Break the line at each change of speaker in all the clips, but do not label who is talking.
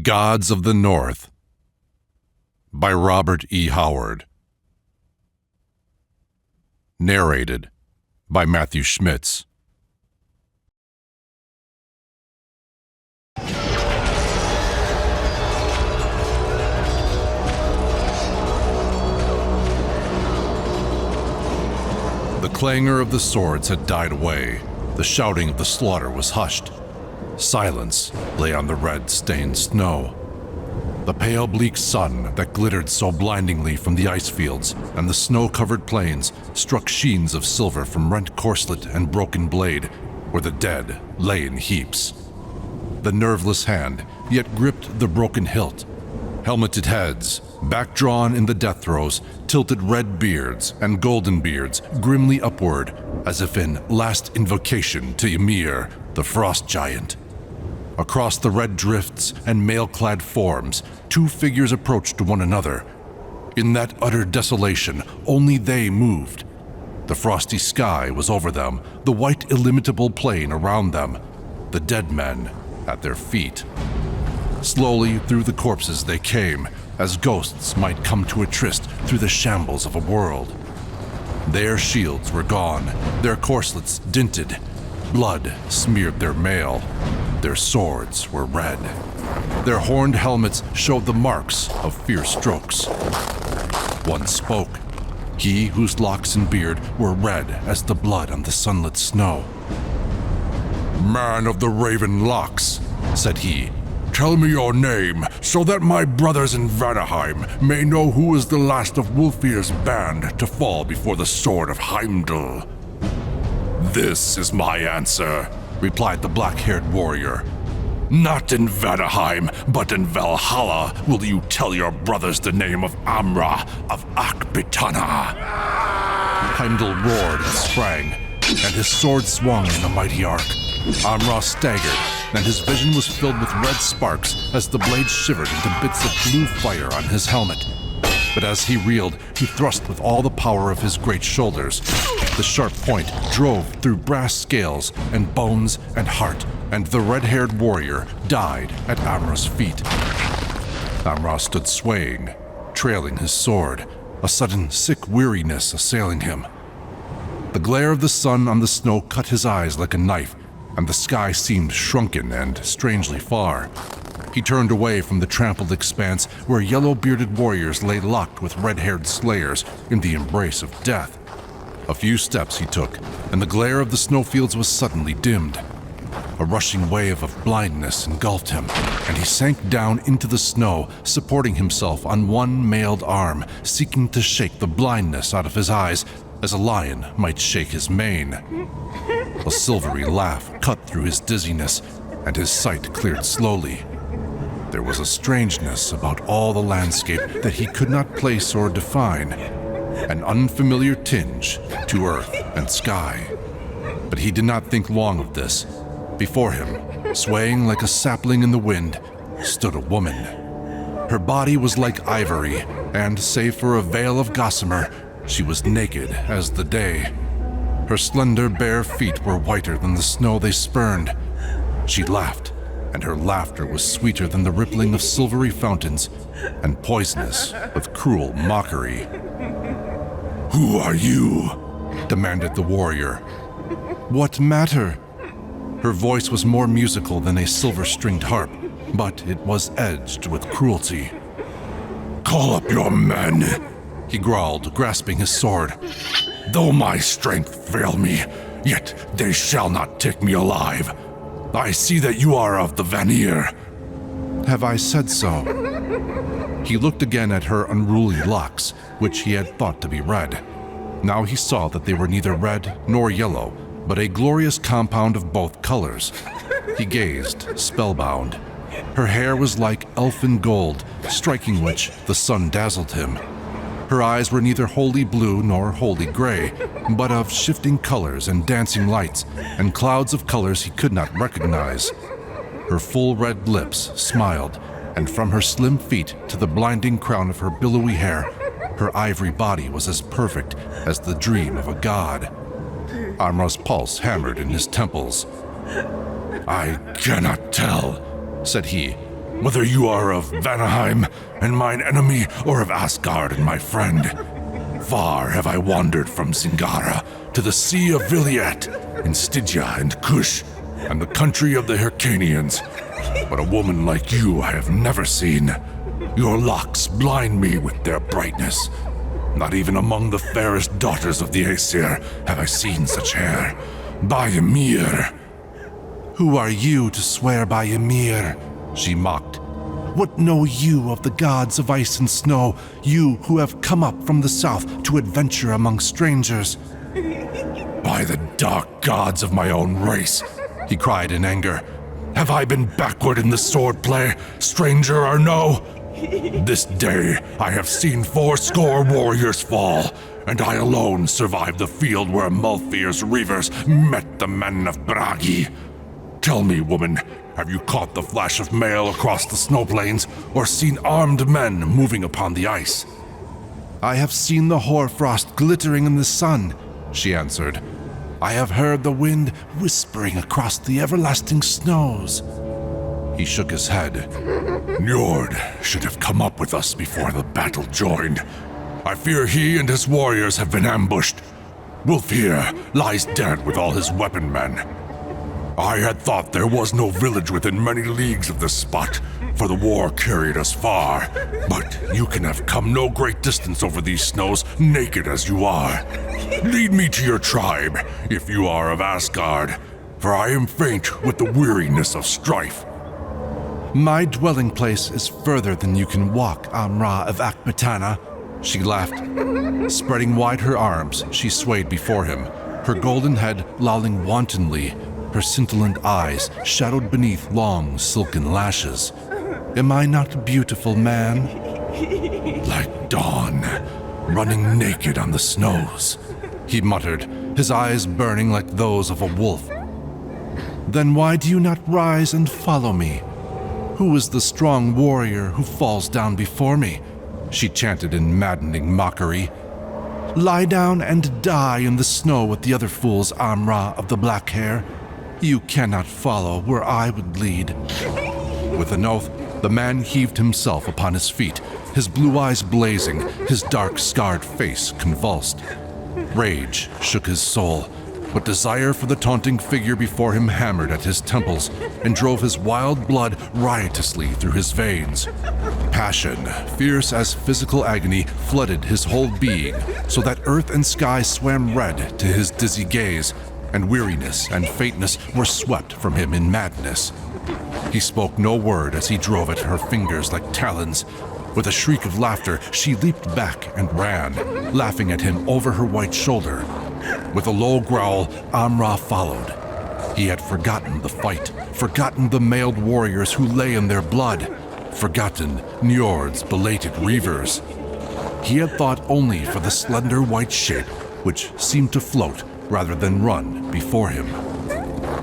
Gods of the North by Robert E. Howard. Narrated by Matthew Schmitz. The clangor of the swords had died away. The shouting of the slaughter was hushed. Silence lay on the red-stained snow. The pale, bleak sun that glittered so blindingly from the ice fields and the snow-covered plains struck sheens of silver from rent corselet and broken blade, where the dead lay in heaps. The nerveless hand yet gripped the broken hilt. Helmeted heads, back-drawn in the death throes, tilted red beards and golden beards grimly upward, as if in last invocation to Ymir, the frost giant. Across the red drifts and mail-clad forms, two figures approached one another. In that utter desolation, only they moved. The frosty sky was over them, the white illimitable plain around them, the dead men at their feet. Slowly through the corpses they came, as ghosts might come to a tryst through the shambles of a world. Their shields were gone, their corselets dinted. Blood smeared their mail. Their swords were red. Their horned helmets showed the marks of fierce strokes. One spoke, he whose locks and beard were red as the blood on the sunlit snow. "Man of the raven locks," said he, "tell me your name, so that my brothers in Vanaheim may know who is the last of Wulfir's band to fall before the sword of Heimdall." "This is my answer," replied the black-haired warrior. "Not in Vanaheim, but in Valhalla will you tell your brothers the name of Amra of Akbitana." Heimdall roared and sprang, and his sword swung in a mighty arc. Amra staggered, and his vision was filled with red sparks as the blade shivered into bits of blue fire on his helmet. But as he reeled, he thrust with all the power of his great shoulders. The sharp point drove through brass scales and bones and heart, and the red-haired warrior died at Amra's feet. Amra stood swaying, trailing his sword, a sudden sick weariness assailing him. The glare of the sun on the snow cut his eyes like a knife, and the sky seemed shrunken and strangely far. He turned away from the trampled expanse where yellow-bearded warriors lay locked with red-haired slayers in the embrace of death. A few steps he took, and the glare of the snowfields was suddenly dimmed. A rushing wave of blindness engulfed him, and he sank down into the snow, supporting himself on one mailed arm, seeking to shake the blindness out of his eyes as a lion might shake his mane. A silvery laugh cut through his dizziness, and his sight cleared slowly. There was a strangeness about all the landscape that he could not place or define, an unfamiliar tinge to earth and sky. But he did not think long of this. Before him, swaying like a sapling in the wind, stood a woman. Her body was like ivory, and save for a veil of gossamer, she was naked as the day. Her slender bare feet were whiter than the snow they spurned. She laughed, and her laughter was sweeter than the rippling of silvery fountains, and poisonous with cruel mockery. "Who are you?" demanded the warrior. "What matter?" Her voice was more musical than a silver-stringed harp, but it was edged with cruelty. "Call up your men," he growled, grasping his sword. "Though my strength fail me, yet they shall not take me alive. I see that you are of the Vanir." "Have I said so?" He looked again at her unruly locks, which he had thought to be red. Now he saw that they were neither red nor yellow, but a glorious compound of both colors. He gazed, spellbound. Her hair was like elfin gold, striking which the sun dazzled him. Her eyes were neither wholly blue nor wholly gray, but of shifting colors and dancing lights, and clouds of colors he could not recognize. Her full red lips smiled, and from her slim feet to the blinding crown of her billowy hair, her ivory body was as perfect as the dream of a god. Amra's pulse hammered in his temples. "I cannot tell," said he, whether you are of Vanaheim and mine enemy, or of Asgard and my friend. Far have I wandered from Zingara to the sea of Viliet, in Stygia and Kush, and the country of the Hyrcanians. But a woman like you I have never seen. Your locks blind me with their brightness. Not even among the fairest daughters of the Aesir have I seen such hair. By Ymir!
Who are you to swear by Ymir? She mocked. What know you of the gods of ice and snow, you who have come up from the south to adventure among strangers?
By the dark gods of my own race, he cried in anger. Have I been backward in the swordplay, stranger or no? This day I have seen 80 warriors fall, and I alone survived the field where Mulfir's reavers met the men of Bragi. Tell me, woman, have you caught the flash of mail across the snowplains, or seen armed men moving upon the ice?
I have seen the hoarfrost glittering in the sun, she answered. I have heard the wind whispering across the everlasting snows.
He shook his head. Njord should have come up with us before the battle joined. I fear he and his warriors have been ambushed. Wulfhere lies dead with all his weapon men. I had thought there was no village within many leagues of this spot, for the war carried us far. But you can have come no great distance over these snows, naked as you are. Lead me to your tribe, if you are of Asgard, for I am faint with the weariness of strife.
My dwelling place is further than you can walk, Amra of Akbitana, she laughed. Spreading wide her arms, she swayed before him, her golden head lolling wantonly, her scintillant eyes shadowed beneath long, silken lashes. Am I not beautiful, man?
Like dawn, running naked on the snows,
he muttered, his eyes burning like those of a wolf. Then why do you not rise and follow me? Who is the strong warrior who falls down before me? She chanted in maddening mockery. Lie down and die in the snow with the other fools, Amra of the black hair. You cannot follow where I would lead. With an oath, the man heaved himself upon his feet, his blue eyes blazing, his dark, scarred face convulsed. Rage shook his soul, but desire for the taunting figure before him hammered at his temples and drove his wild blood riotously through his veins. Passion, fierce as physical agony, flooded his whole being, so that earth and sky swam red to his dizzy gaze, and weariness and faintness were swept from him in madness. He spoke no word as he drove at her fingers like talons. With a shriek of laughter, she leaped back and ran, laughing at him over her white shoulder. With a low growl, Amra followed. He had forgotten the fight, forgotten the mailed warriors who lay in their blood, forgotten Njord's belated reavers. He had thought only for the slender white shape which seemed to float rather than run before him.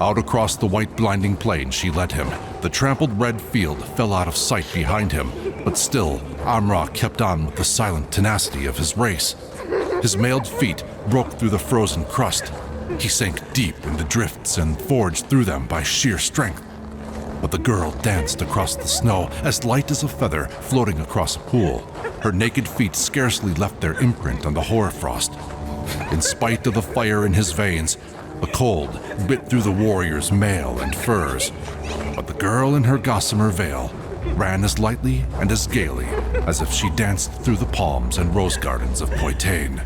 Out across the white blinding plain she led him. The trampled red field fell out of sight behind him, but still Amra kept on with the silent tenacity of his race. His mailed feet broke through the frozen crust. He sank deep in the drifts and forged through them by sheer strength. But the girl danced across the snow, as light as a feather floating across a pool. Her naked feet scarcely left their imprint on the hoarfrost. In spite of the fire in his veins, the cold bit through the warrior's mail and furs. But the girl in her gossamer veil ran as lightly and as gaily as if she danced through the palms and rose gardens of Poitain.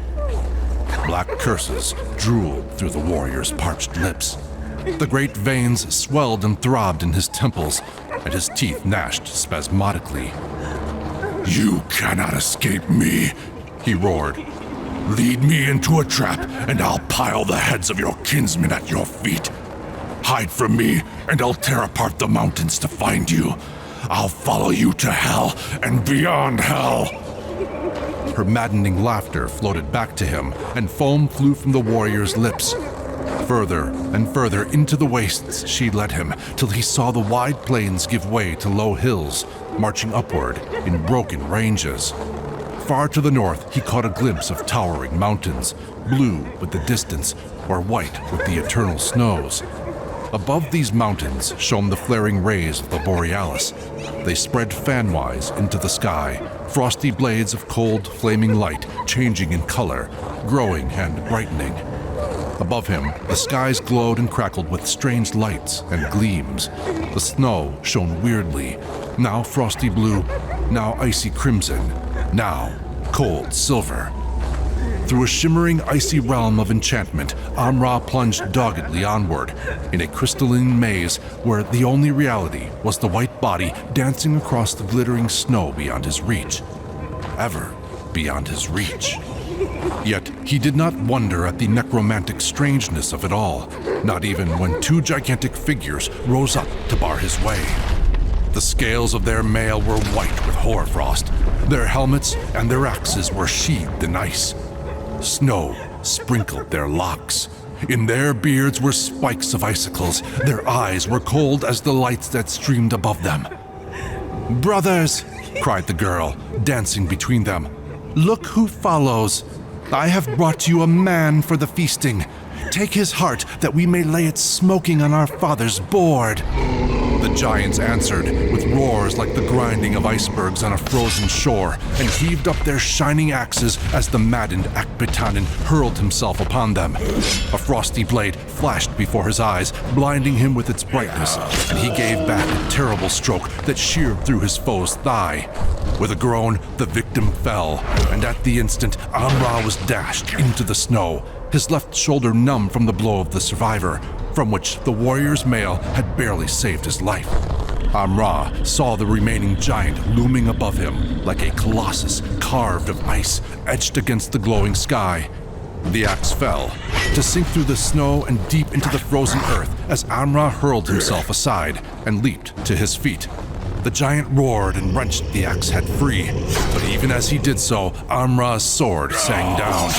Black curses drooled through the warrior's parched lips. The great veins swelled and throbbed in his temples, and his teeth gnashed spasmodically. "You cannot escape me," he roared. "Lead me into a trap, and I'll pile the heads of your kinsmen at your feet. Hide from me, and I'll tear apart the mountains to find you. I'll follow you to hell and beyond hell." Her maddening laughter floated back to him, and foam flew from the warrior's lips. Further and further into the wastes she led him, till he saw the wide plains give way to low hills, marching upward in broken ranges. Far to the north, he caught a glimpse of towering mountains, blue with the distance or white with the eternal snows. Above these mountains shone the flaring rays of the borealis. They spread fanwise into the sky, frosty blades of cold, flaming light changing in color, growing and brightening. Above him, the skies glowed and crackled with strange lights and gleams. The snow shone weirdly, now frosty blue, now icy crimson, now cold silver. Through a shimmering icy realm of enchantment, Amra plunged doggedly onward, in a crystalline maze where the only reality was the white body dancing across the glittering snow beyond his reach. Ever beyond his reach. Yet he did not wonder at the necromantic strangeness of it all, not even when two gigantic figures rose up to bar his way. The scales of their mail were white with hoarfrost. Their helmets and their axes were sheathed in ice. Snow sprinkled their locks. In their beards were spikes of icicles. Their eyes were cold as the lights that streamed above them. "Brothers," cried the girl, dancing between them, "look who follows. I have brought you a man for the feasting. Take his heart that we may lay it smoking on our father's board." The giants answered with roars like the grinding of icebergs on a frozen shore and heaved up their shining axes as the maddened Akbitanan hurled himself upon them. A frosty blade flashed before his eyes, blinding him with its brightness, and he gave back a terrible stroke that sheared through his foe's thigh. With a groan, the victim fell, and at the instant, Amra was dashed into the snow, his left shoulder numb from the blow of the survivor, from which the warrior's mail had barely saved his life. Amra saw the remaining giant looming above him like a colossus carved of ice etched against the glowing sky. The axe fell, to sink through the snow and deep into the frozen earth as Amra hurled himself aside and leaped to his feet. The giant roared and wrenched the axe head free, but even as he did so, Amra's sword sang down.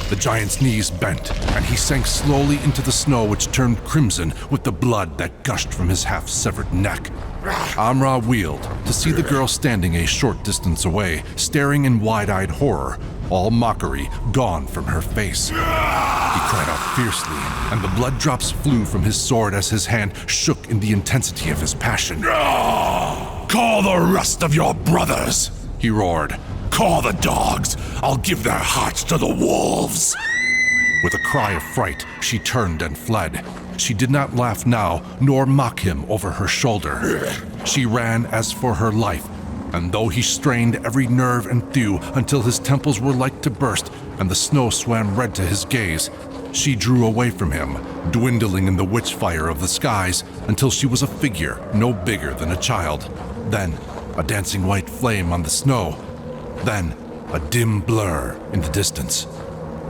The giant's knees bent, and he sank slowly into the snow, which turned crimson with the blood that gushed from his half-severed neck. Amra wheeled to see the girl standing a short distance away, staring in wide-eyed horror, all mockery gone from her face. He cried out fiercely, and the blood drops flew from his sword as his hand shook in the intensity of his passion. "Call the rest of your brothers," he roared. "Call the dogs. I'll give their hearts to the wolves." With a cry of fright, she turned and fled. She did not laugh now, nor mock him over her shoulder. She ran as for her life, and though he strained every nerve and thew until his temples were like to burst and the snow swam red to his gaze, she drew away from him, dwindling in the witch fire of the skies until she was a figure no bigger than a child. Then a dancing white flame on the snow. Then a dim blur in the distance.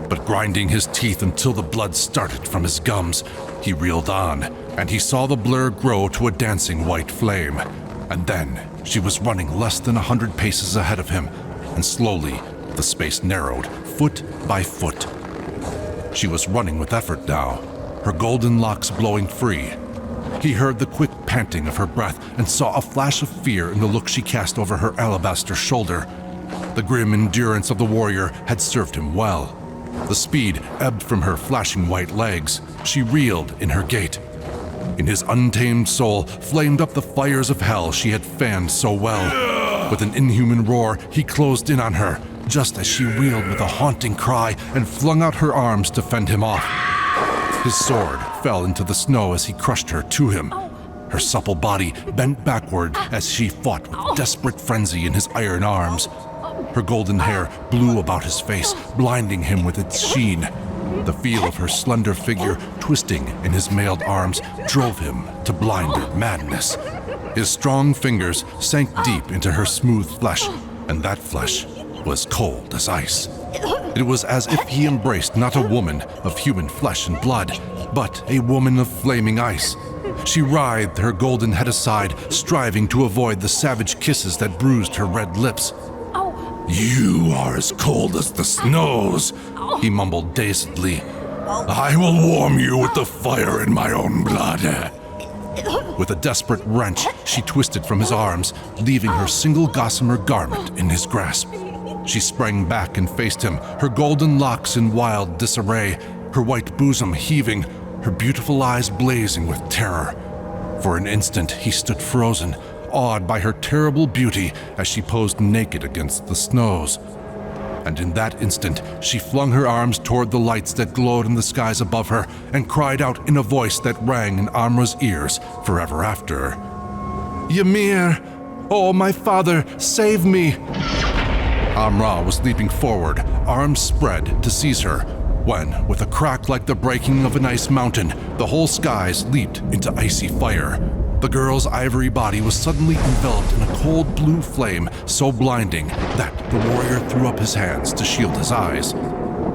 But grinding his teeth until the blood started from his gums, he reeled on, and he saw the blur grow to a dancing white flame. And then she was running less than 100 paces ahead of him, and slowly the space narrowed, foot by foot. She was running with effort now, her golden locks blowing free. He heard the quick panting of her breath and saw a flash of fear in the look she cast over her alabaster shoulder. The grim endurance of the warrior had served him well. The speed ebbed from her flashing white legs. She reeled in her gait. In his untamed soul flamed up the fires of hell she had fanned so well. With an inhuman roar, he closed in on her, just as she reeled with a haunting cry and flung out her arms to fend him off. His sword fell into the snow as he crushed her to him. Her supple body bent backward as she fought with desperate frenzy in his iron arms. Her golden hair blew about his face, blinding him with its sheen. The feel of her slender figure twisting in his mailed arms drove him to blinder madness. His strong fingers sank deep into her smooth flesh, and that flesh was cold as ice. It was as if he embraced not a woman of human flesh and blood, but a woman of flaming ice. She writhed her golden head aside, striving to avoid the savage kisses that bruised her red lips. "You are as cold as the snows," he mumbled dazedly. "I will warm you with the fire in my own blood." With a desperate wrench, she twisted from his arms, leaving her single gossamer garment in his grasp. She sprang back and faced him, her golden locks in wild disarray, her white bosom heaving, her beautiful eyes blazing with terror. For an instant, he stood frozen, awed by her terrible beauty as she posed naked against the snows. And in that instant, she flung her arms toward the lights that glowed in the skies above her and cried out in a voice that rang in Amra's ears forever after. "Ymir! Oh, my father, save me!" Amra was leaping forward, arms spread to seize her, when, with a crack like the breaking of an ice mountain, the whole skies leaped into icy fire. The girl's ivory body was suddenly enveloped in a cold blue flame so blinding that the warrior threw up his hands to shield his eyes.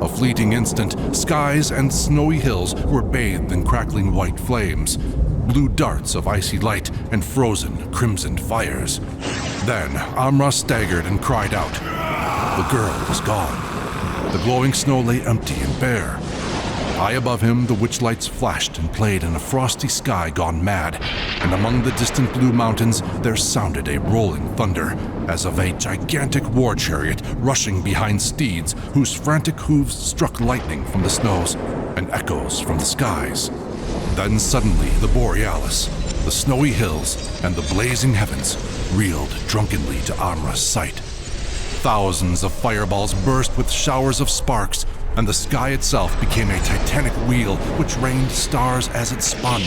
A fleeting instant, skies and snowy hills were bathed in crackling white flames, blue darts of icy light and frozen crimson fires. Then Amra staggered and cried out. The girl was gone. The glowing snow lay empty and bare. High above him, the witch-lights flashed and played in a frosty sky gone mad, and among the distant blue mountains there sounded a rolling thunder, as of a gigantic war chariot rushing behind steeds whose frantic hooves struck lightning from the snows and echoes from the skies. Then suddenly the borealis, the snowy hills, and the blazing heavens reeled drunkenly to Amra's sight. Thousands of fireballs burst with showers of sparks, and the sky itself became a titanic wheel which rained stars as it spun.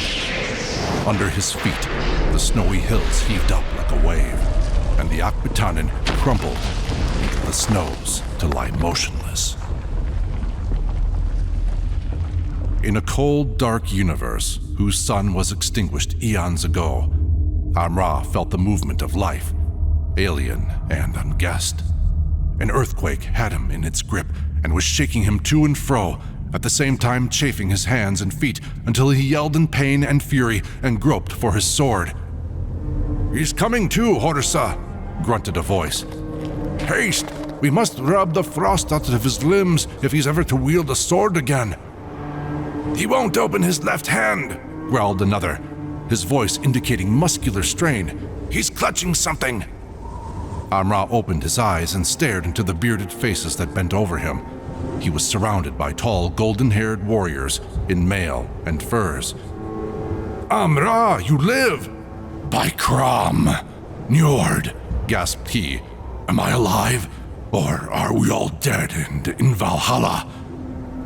Under his feet, the snowy hills heaved up like a wave, and the Akbitanan crumpled into the snows to lie motionless. In a cold, dark universe whose sun was extinguished eons ago, Amra felt the movement of life, alien and unguessed. An earthquake had him in its grip and was shaking him to and fro, at the same time chafing his hands and feet until he yelled in pain and fury and groped for his sword. "He's coming to, Horsa," grunted a voice. "Haste! We must rub the frost out of his limbs if he's ever to wield a sword again." "He won't open his left hand," growled another, his voice indicating muscular strain. "He's clutching something." Amra opened his eyes and stared into the bearded faces that bent over him. He was surrounded by tall, golden-haired warriors in mail and furs. "Amra, you live!" "By Crom! Njord!" gasped he. "Am I alive? Or are we all dead and in Valhalla?"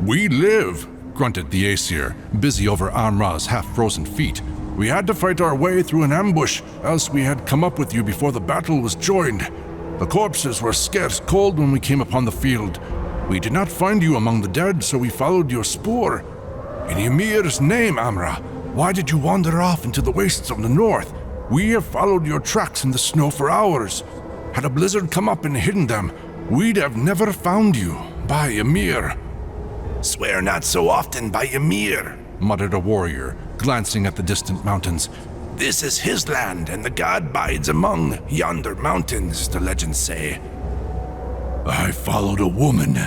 "We live," grunted the Aesir, busy over Amra's half-frozen feet. "We had to fight our way through an ambush, else we had come up with you before the battle was joined. The corpses were scarce cold when we came upon the field. We did not find you among the dead, so we followed your spoor. In Ymir's name, Amra, why did you wander off into the wastes of the north? We have followed your tracks in the snow for hours. Had a blizzard come up and hidden them, we'd have never found you. By Ymir." "Swear not so often by Ymir," muttered a warrior, glancing at the distant mountains. "This is his land, and the god bides among yonder mountains, the legends say." "I followed a woman,"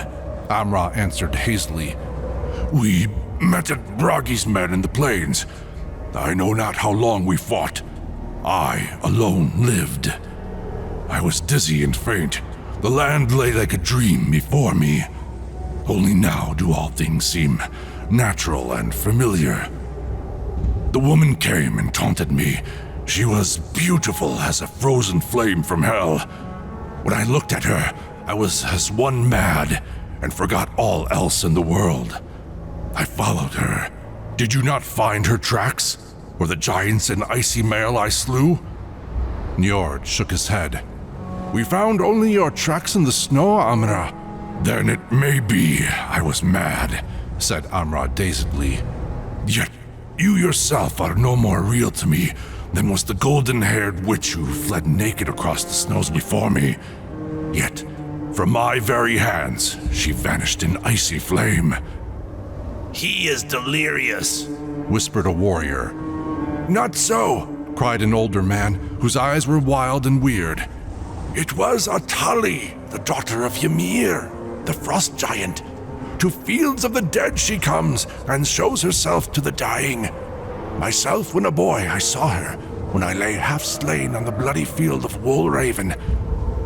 Amra answered hazily. "We met at Bragi's men in the plains. I know not how long we fought. I alone lived. I was dizzy and faint. The land lay like a dream before me. Only now do all things seem natural and familiar. The woman came and taunted me. She was beautiful as a frozen flame from hell. When I looked at her, I was as one mad and forgot all else in the world. I followed her. Did you not find her tracks? Or the giants in icy mail I slew?" Njord shook his head. "We found only your tracks in the snow, Amra." "Then it may be I was mad," said Amra dazedly. "Yet you yourself are no more real to me than was the golden-haired witch who fled naked across the snows before me. Yet, from my very hands, she vanished in icy flame." "He is delirious," whispered a warrior. "Not so," cried an older man whose eyes were wild and weird. "It was Atali, the daughter of Ymir, the frost giant. To fields of the dead she comes and shows herself to the dying. Myself, when a boy, I saw her when I lay half slain on the bloody field of Wool Raven.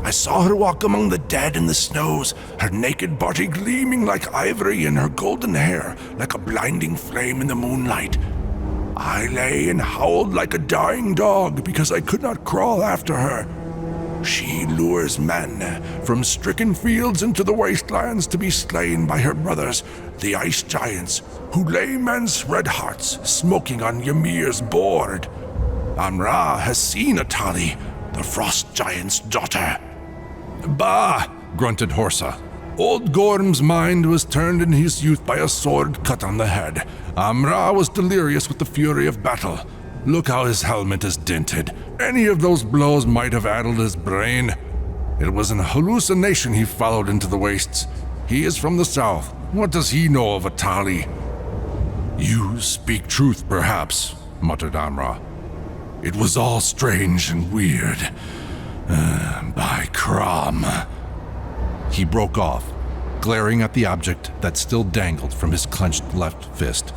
I saw her walk among the dead in the snows, her naked body gleaming like ivory and her golden hair like a blinding flame in the moonlight. I lay and howled like a dying dog because I could not crawl after her. She lures men from stricken fields into the wastelands to be slain by her brothers, the ice giants, who lay men's red hearts smoking on Ymir's board. Amra has seen Atali, the frost giant's daughter.
Bah, grunted Horsa.
Old Gorm's mind was turned in his youth by a sword cut on the head. Amra was delirious with the fury of battle. Look how his helmet is dinted. Any of those blows might have addled his brain. It was an hallucination he followed into the wastes. He is from the south. What does he know of Atali?
You speak truth, perhaps, muttered Amra. It was all strange and weird. By Crom. He broke off, glaring at the object that still dangled from his clenched left fist.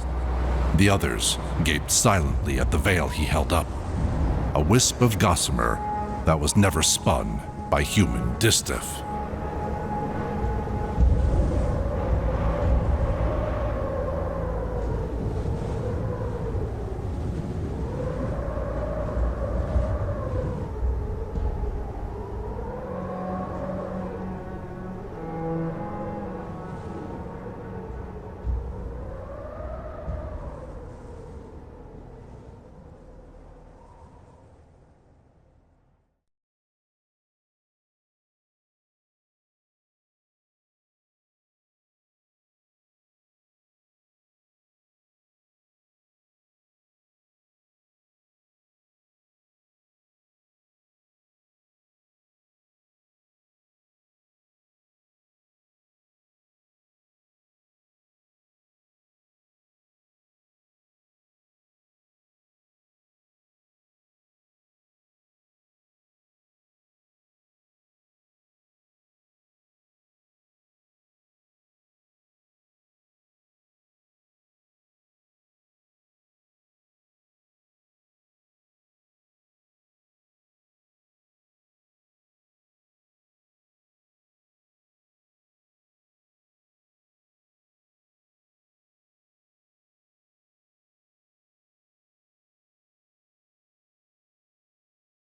The others gaped silently at the veil he held up, a wisp of gossamer that was never spun by human distaff.